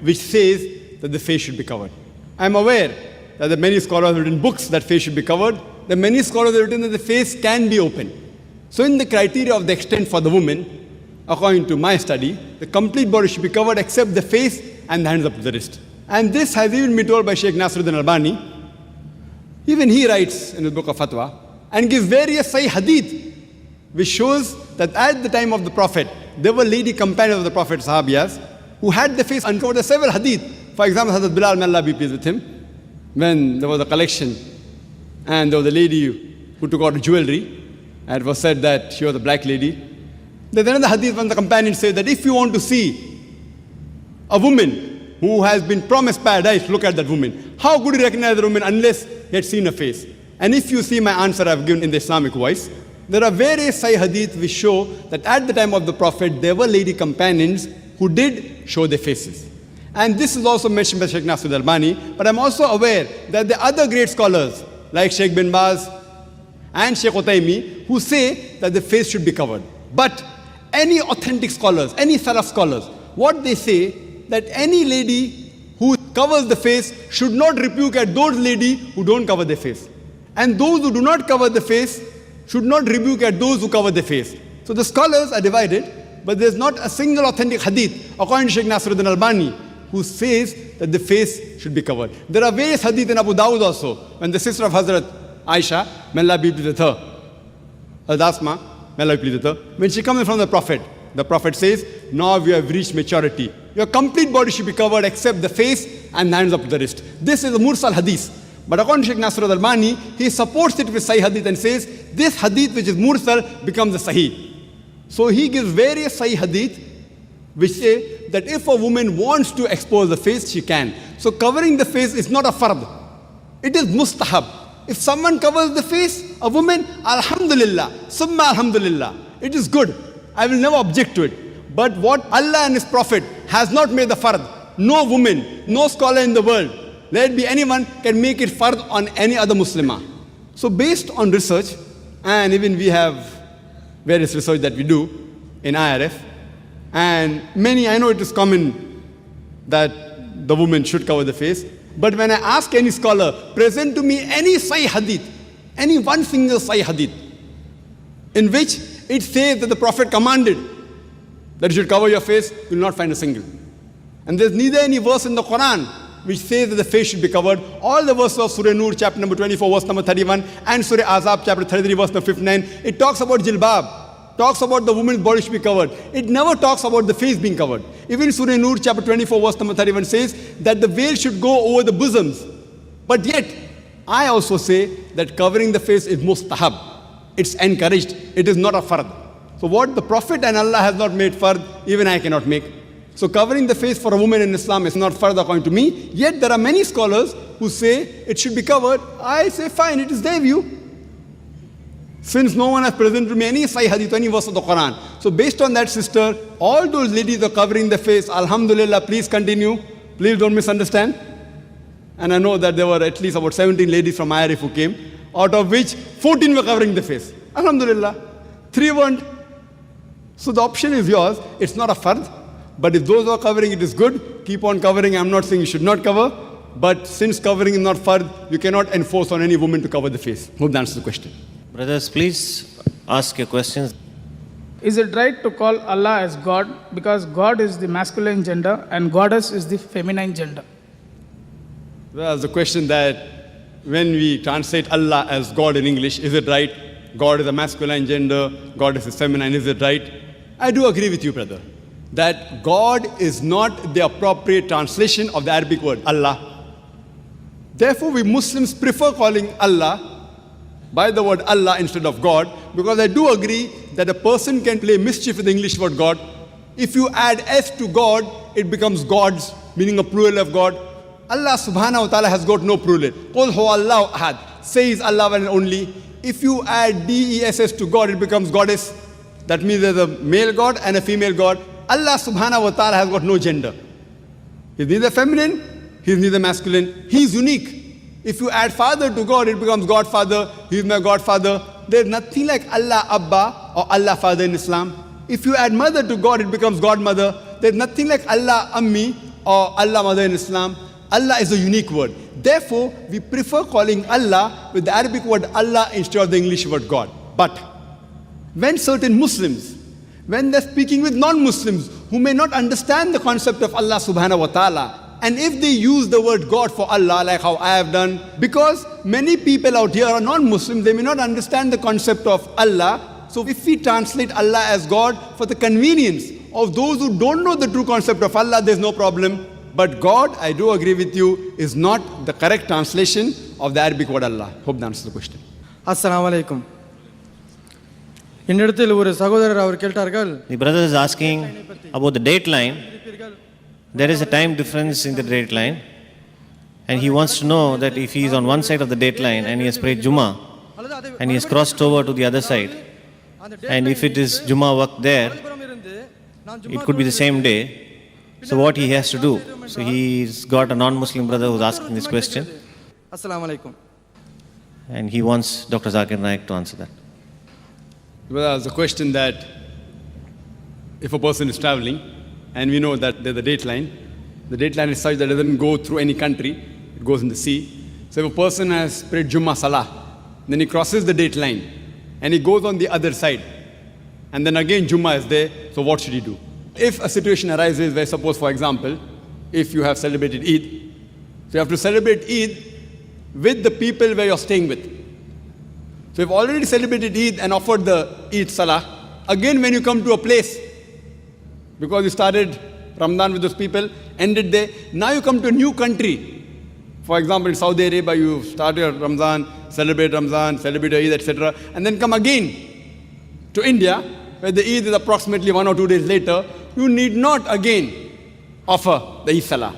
which says that the face should be covered. I am aware that the many scholars have written books that face should be covered. The many scholars have written that the face can be open. So in the criteria of the extent for the woman, according to my study, the complete body should be covered except the face and the hands up to the wrist. And this has even been told by Sheikh Nasiruddin Albani. Even he writes in his book of Fatwa and gives various Sahih hadith, which shows that at the time of the Prophet, there were lady companions of the Prophet, Sahabiyas, who had the face uncovered. There are several hadith. For example, Hazrat Bilal, may Allah be pleased with him, when there was a collection and there was a lady who took out jewelry, and it was said that she was a black lady. There's another hadith when the companion said that if you want to see a woman who has been promised paradise, look at that woman. How could you recognize the woman unless he had seen her face? And if you see my answer I've given in the Islamic voice, there are various Sahih hadith which show that at the time of the Prophet, there were lady companions who did show their faces. And this is also mentioned by Sheikh Nasiruddin Albani, but I'm also aware that the other great scholars, like Sheikh bin Baz and Sheikh Utaymi, who say that the face should be covered. But any authentic scholars, any Salaf scholars, what they say, that any lady who covers the face should not rebuke at those ladies who don't cover their face. And those who do not cover the face should not rebuke at those who cover their face. So the scholars are divided, but there's not a single authentic hadith, according to Sheikh Nasiruddin Albani, who says that the face should be covered. There are various hadith in Abu Dawud also, when the sister of Hazrat Aisha, may Allah be pleased with her, Hazrat Asma, may Allah be pleased with her, when she comes in front of the Prophet says, now you have reached maturity. Your complete body should be covered except the face and the hands up to the wrist. This is a mursal hadith. But according to Sheikh Nasiruddin Albani, he supports it with Sahih hadith and says, this hadith which is mursal becomes a Sahih. So he gives various Sahih hadith which say that if a woman wants to expose the face, she can. So covering the face is not a fard. It is mustahab. If someone covers the face, a woman, alhamdulillah, summa alhamdulillah, it is good. I will never object to it. But what Allah and His Prophet has not made the fard, no woman, no scholar in the world, let it be anyone, can make it fard on any other Muslimah. So based on research, and even we have various research that we do in IRF, and many, I know it is common that the woman should cover the face, but when I ask any scholar, present to me any Sahih hadith, any one single Sahih hadith, in which it says that the Prophet commanded that you should cover your face, you will not find a single. And there's neither any verse in the Quran which says that the face should be covered. All the verses of Surah Nur, chapter number 24, verse number 31, and Surah Azab, chapter 33, verse number 59, it talks about jilbab, talks about the woman's body should be covered. It never talks about the face being covered. Even Surah Nur, chapter 24, verse number 31 says that the veil should go over the bosoms. But yet, I also say that covering the face is mustahab. It's encouraged. It is not a fard. So what the Prophet and Allah has not made fard, even I cannot make. So covering the face for a woman in Islam is not fard according to me. Yet there are many scholars who say it should be covered. I say fine, it is their view. Since no one has presented to me any Sahih hadith, any verse of the Quran. So based on that, sister, all those ladies are covering the face. Alhamdulillah, please continue. Please don't misunderstand. And I know that there were at least about 17 ladies from IRF who came, out of which 14 were covering the face. Alhamdulillah. 3 weren't. So the option is yours. It's not a fard. But if those who are covering it is good, keep on covering. I'm not saying you should not cover. But since covering is not fard, you cannot enforce on any woman to cover the face. Hope that answers the question. Brothers, please ask your questions. Is it right to call Allah as God because God is the masculine gender and Goddess is the feminine gender? Well, the question that when we translate Allah as God in English, is it right? God is a masculine gender, Goddess is feminine, is it right? I do agree with you, brother, that God is not the appropriate translation of the Arabic word, Allah. Therefore, we Muslims prefer calling Allah by the word Allah instead of God, because I do agree that a person can play mischief with the English word God. If you add S to God, it becomes gods, meaning a plural of God. Allah subhanahu wa ta'ala has got no plural. Qul huwa Allahu ahad. Says Allah one and only. If you add D-E-S-S to God, it becomes goddess. That means there's a male God and a female God. Allah subhanahu wa ta'ala has got no gender. He's neither feminine, he's neither masculine. He's unique. If you add father to God, it becomes Godfather. He's my Godfather. There's nothing like Allah Abba or Allah Father in Islam. If you add mother to God, it becomes Godmother. There's nothing like Allah Ammi or Allah Mother in Islam. Allah is a unique word. Therefore, we prefer calling Allah with the Arabic word Allah instead of the English word God. But when certain Muslims, when they're speaking with non-Muslims who may not understand the concept of Allah subhanahu wa ta'ala, and if they use the word God for Allah, like how I have done, because many people out here are non-Muslims, they may not understand the concept of Allah. So if we translate Allah as God for the convenience of those who don't know the true concept of Allah, there's no problem. But God, I do agree with you, is not the correct translation of the Arabic word Allah. Hope that answers the question. Assalamu alaikum. என்னிடத்தில் ஒரு சகோதரர் அவர் கேட்டார்கள். The brother is asking about the date line. There is a time difference in the date line, and he wants to know that if he is on one side of the date line and he has prayed Jummah and he has crossed over to the other side, and if it is Jummah work there, it could be the same day. So what he has to do? So he's got a non-Muslim brother who's asking this question, Assalamu alaikum. and he wants Dr. Zakir Naik to answer that. Well, there's a question that if a person is traveling, and we know that there's a date line is such that it doesn't go through any country, it goes in the sea. So if a person has prayed Jummah Salah, then he crosses the date line, and he goes on the other side, and then again Jummah is there, so what should he do? If a situation arises where, suppose for example, if you have celebrated Eid, so you have to celebrate Eid with the people where you're staying with. So you've already celebrated Eid and offered the Eid Salah. Again, when you come to a place, because you started Ramadan with those people, ended there, now you come to a new country. For example, in Saudi Arabia, you started Ramadan, celebrate Eid, etc. And then come again to India, where the Eid is approximately 1 or 2 days later. You need not again offer the Eid Salah.